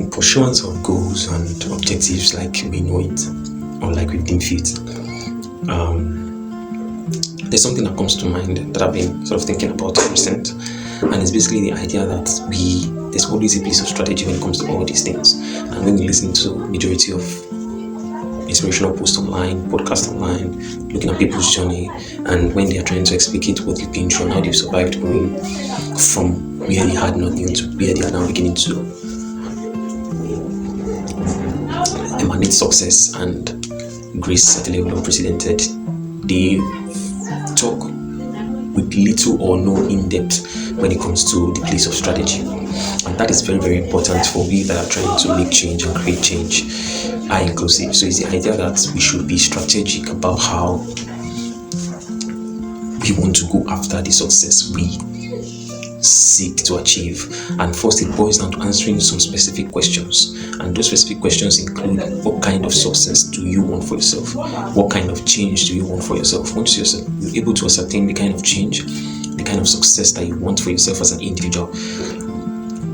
in pursuance of goals and objectives like we know it or like we deem fit, there's something that comes to mind that I've been sort of thinking about recent, and it's basically the idea that there's always a piece of strategy when it comes to all these things. And when you listen to majority of inspirational posts online, podcasts online, looking at people's journey, and when they are trying to explicate what they've been through and how they've survived going from where they had nothing to where they are now beginning to emanate success and grace at a level unprecedented, they talk with little or no in-depth when it comes to the place of strategy. And that is very, very important for we that are trying to make change and create change, are inclusive. So it's the idea that we should be strategic about how we want to go after the success we seek to achieve. And first, it boils down to answering some specific questions, and those specific questions include: what kind of success do you want for yourself? What kind of change do you want for yourself? Once you're able to ascertain the kind of change, the kind of success that you want for yourself as an individual,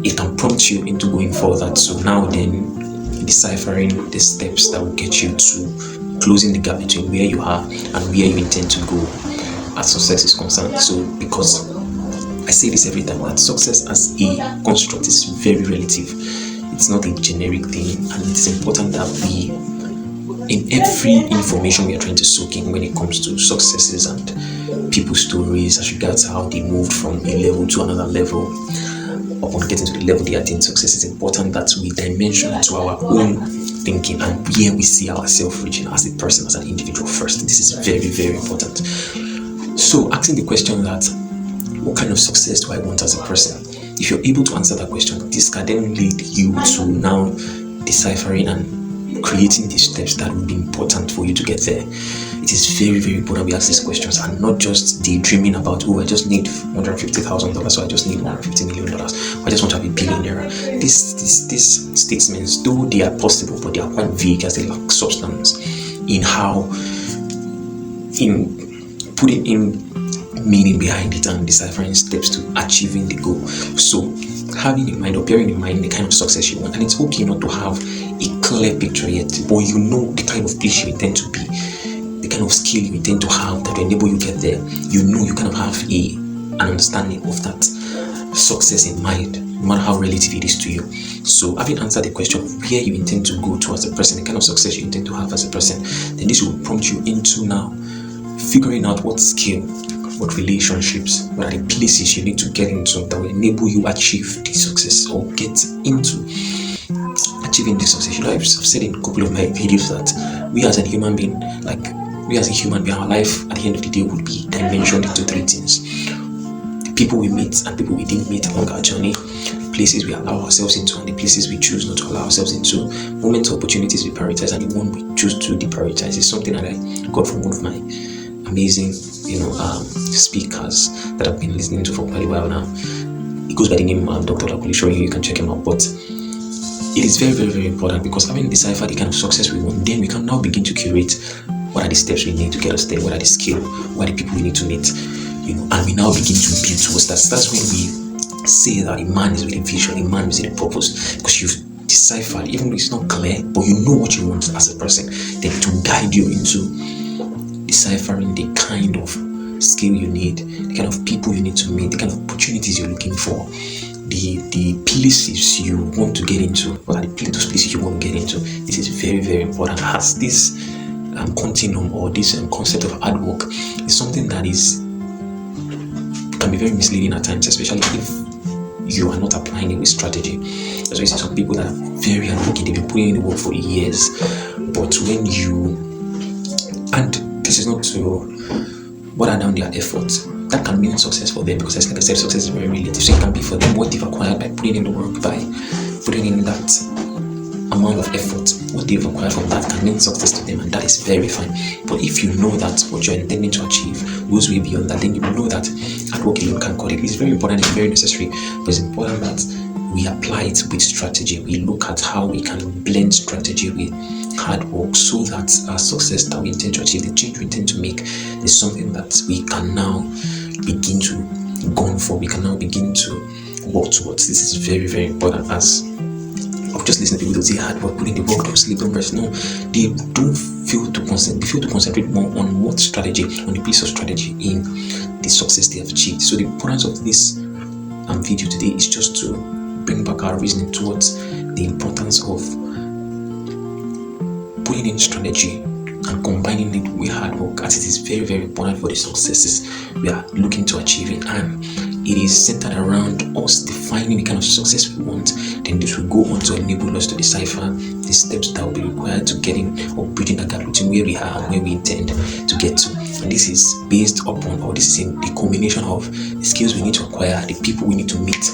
it can prompt you into going further. So now then, deciphering the steps that will get you to closing the gap between where you are and where you intend to go as success is concerned. So because I say this every time, that success as a construct is very relative. It's not a generic thing, and it's important that we, in every information we are trying to soak in when it comes to successes and people's stories as regards how they moved from a level to another level, upon getting to the level they attain success, it's important that we dimension to our own thinking and where we see ourselves reaching as a person, as an individual first. This is very, very important. So asking the question that, what kind of success do I want as a person? If you're able to answer that question, this can then lead you to now deciphering and creating the steps that will be important for you to get there. It is very, very important we ask these questions and not just daydreaming about, I just need $150,000, so I just need $150 million, or I just want to have a billionaire. These statements, though they are possible, but they are quite vague as they lack substance in putting in meaning behind it and deciphering steps to achieving the goal. So having in mind or bearing in mind the kind of success you want, and it's okay not to have a clear picture yet, but you know the kind of place you intend to be, the kind of skill you intend to have that will enable you get there. You know you kind of have an understanding of that success in mind, no matter how relative it is to you. So having answered the question of where you intend to go to as a person, the kind of success you intend to have as a person, then this will prompt you into now figuring out what skill, what relationships, what are the places you need to get into that will enable you achieve the success or get into achieving the success. I've said in a couple of my videos that we as a human being, our life at the end of the day would be dimensioned into three things: the people we meet and people we didn't meet along our journey, the places we allow ourselves into and the places we choose not to allow ourselves into, moments, opportunities we prioritize and the one we choose to deprioritize. It's something that I got from one of my amazing speakers that I've been listening to for quite a while now. It goes by the name Dr. Lakulisho. You can check him out. But it is very, very, very important, because having deciphered the kind of success we want, then we can now begin to curate what are the steps we need to get us there, what are the skills, what are the people we need to meet, and we now begin to build towards that. So that's when we say that a man is with a vision, a man is with a purpose, because you've deciphered, even though it's not clear, but you know what you want as a person, then it will guide you into deciphering the kind of skill you need, the kind of people you need to meet, the kind of opportunities you're looking for, the places you want to get into. What are those places you want to get into? This is very, very important. As this continuum or this concept of hard work is something that can be very misleading at times, especially if you are not applying it with strategy. That's why you see some people that are very hardworking, they've been putting in the work for years, but when this is not to water down their efforts, that can mean success for them, because, like I said, success is very relative. So it can be for them what they've acquired by putting in the work, by putting in that amount of effort. What they've acquired from that can mean success to them, and that is very fine. But if you know that what you're intending to achieve goes way beyond that, then you will know that hard work alone can cut it. It's very important, it's very necessary, but it's important that we apply it with strategy. We look at how we can blend strategy with hard work, so that our success that we intend to achieve, the change we intend to make, is something that we can now begin to go for. We can now begin to work towards. This is very, very important as of just listening to people that say hard work, putting the work, don't sleep, don't rest. No, they don't fail to concentrate more on what strategy, on the piece of strategy in the success they have achieved. So the importance of this video today is just to bring back our reasoning towards the importance of putting in strategy and combining it with hard work, as it is very, very important for the successes we are looking to achieving. And it is centered around us defining the kind of success we want. Then this will go on to enable us to decipher the steps that will be required to getting or bridging the gap between where we are and where we intend to get to. And this is based upon, or this is in the combination of the skills we need to acquire, the people we need to meet,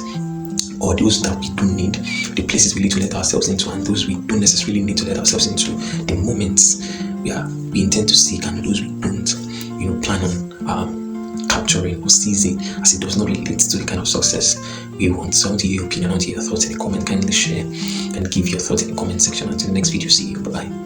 or those that we don't need, the places we need to let ourselves into, and those we don't necessarily need to let ourselves into, the moments we intend to seek, and those we don't, plan on capturing or seizing, as it does not relate to the kind of success we want. So I want to hear your opinion, I want to hear your thoughts in the comment. Kindly share and give your thoughts in the comment section. Until the next video, see you. Bye bye.